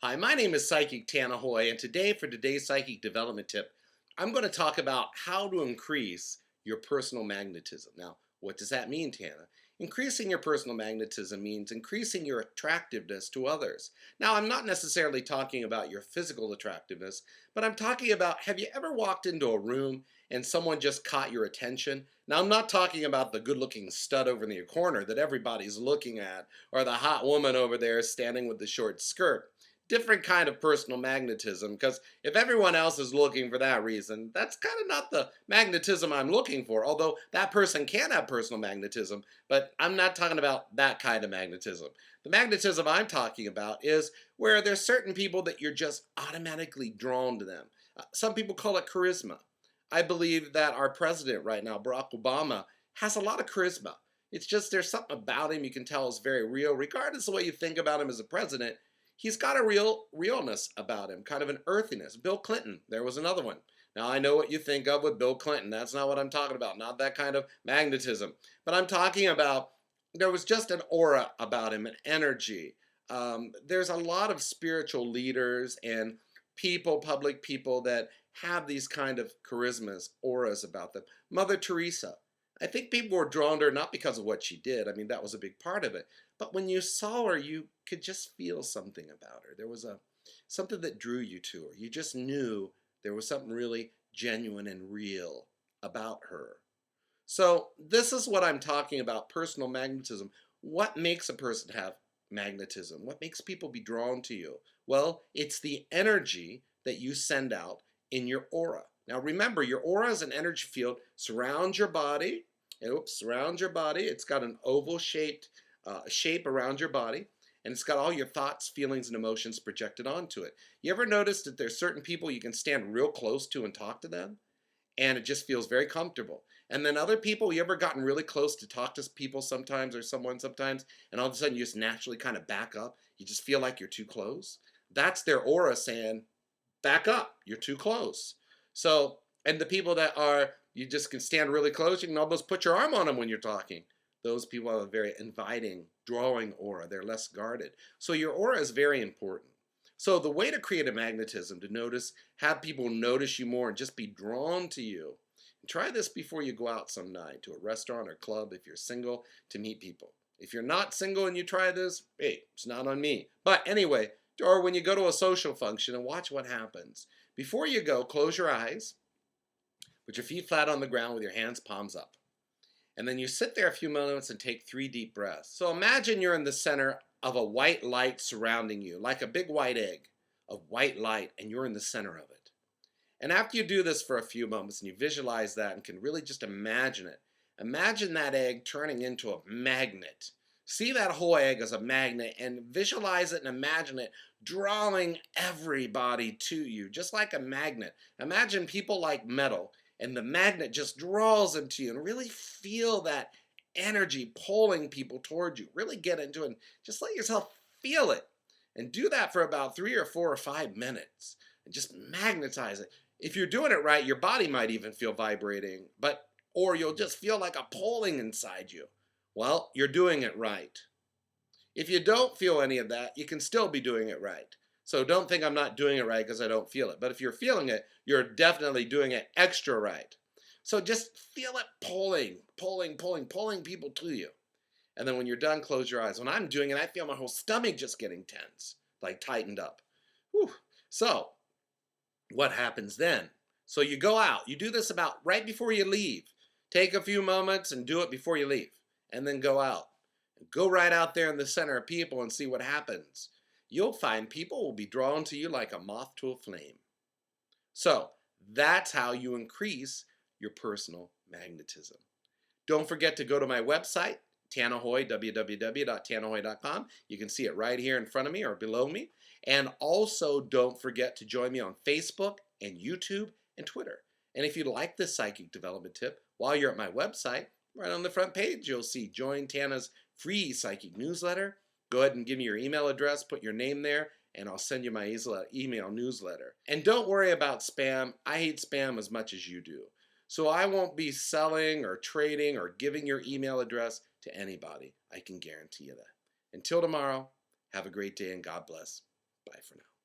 Hi, my name is Psychic Tana, and today for today's Psychic Development Tip, I'm going to talk about how to increase your personal magnetism. Now, what does that mean, Tana? Increasing your personal magnetism means increasing your attractiveness to others. Now, I'm not necessarily talking about your physical attractiveness, but I'm talking about, have you ever walked into a room and someone just caught your attention? Now, I'm not talking about the good-looking stud over in the corner that everybody's looking at, or the hot woman over there standing with the short skirt. Different kind of personal magnetism, because if everyone else is looking for that reason, that's kind of not the magnetism I'm looking for, although that person can have personal magnetism, but I'm not talking about that kind of magnetism. The magnetism I'm talking about is where there's certain people that you're just automatically drawn to them. Some people call it charisma. I believe that our president right now, Barack Obama, has a lot of charisma. It's just there's something about him you can tell is very real, regardless of what you think about him as a president. He's got a realness about him, kind of an earthiness. Bill Clinton, there was another one. Now I know what you think of with Bill Clinton. That's not what I'm talking about. Not that kind of magnetism. But I'm talking about there was just an aura about him, an energy. There's a lot of spiritual leaders and people, public people that have these kind of charismas, auras about them. Mother Teresa. I think people were drawn to her not because of what she did. I mean, that was a big part of it. But when you saw her, you could just feel something about her. There was something that drew you to her. You just knew there was something really genuine and real about her. So this is what I'm talking about, personal magnetism. What makes a person have magnetism? What makes people be drawn to you? Well, it's the energy that you send out in your aura. Now remember, your aura is an energy field, surrounds your body. Surrounds your body. It's got an oval shaped shape around your body, and it's got all your thoughts, feelings, and emotions projected onto it. You ever notice that there's certain people you can stand real close to and talk to them, and it just feels very comfortable? And then other people, you ever gotten really close to talk to people sometimes or someone sometimes, and all of a sudden you just naturally kind of back up? You just feel like you're too close? That's their aura saying, back up, you're too close. So, and the people that are, you just can stand really close, you can almost put your arm on them when you're talking. Those people have a very inviting, drawing aura. They're less guarded. So your aura is very important. So the way to create a magnetism, to notice, have people notice you more and just be drawn to you. And try this before you go out some night to a restaurant or club if you're single, to meet people. If you're not single and you try this, hey, it's not on me. But anyway, or when you go to a social function, and watch what happens. Before you go, close your eyes, put your feet flat on the ground with your hands palms up. And then you sit there a few moments and take 3 deep breaths. So imagine you're in the center of a white light surrounding you, like a big white egg of white light, and you're in the center of it. And after you do this for a few moments and you visualize that and can really just imagine it, imagine that egg turning into a magnet. See that whole egg as a magnet and visualize it and imagine it drawing everybody to you, just like a magnet. Imagine people like metal, and the magnet just draws them to you, and really feel that energy pulling people toward you. Really get into it and just let yourself feel it. And do that for about 3 or 4 or 5 minutes and just magnetize it. If you're doing it right, your body might even feel vibrating, or you'll just feel like a pulling inside you. Well, you're doing it right. If you don't feel any of that, you can still be doing it right. So don't think I'm not doing it right because I don't feel it. But if you're feeling it, you're definitely doing it extra right. So just feel it pulling, pulling, pulling, pulling people to you. And then when you're done, close your eyes. When I'm doing it, I feel my whole stomach just getting tense, like tightened up. Whew. So what happens then? So you go out. You do this about right before you leave. Take a few moments and do it before you leave. And then go out. Go right out there in the center of people and see what happens. You'll find people will be drawn to you like a moth to a flame. So that's how you increase your personal magnetism. Don't forget to go to my website, Tanahoy, www.tanahoy.com. You can see it right here in front of me or below me. And also don't forget to join me on Facebook and YouTube and Twitter. And if you like this psychic development tip, while you're at my website, right on the front page, you'll see Join Tana's free psychic newsletter. Go ahead and give me your email address, put your name there, and I'll send you my email newsletter. And don't worry about spam. I hate spam as much as you do. So I won't be selling or trading or giving your email address to anybody. I can guarantee you that. Until tomorrow, have a great day and God bless. Bye for now.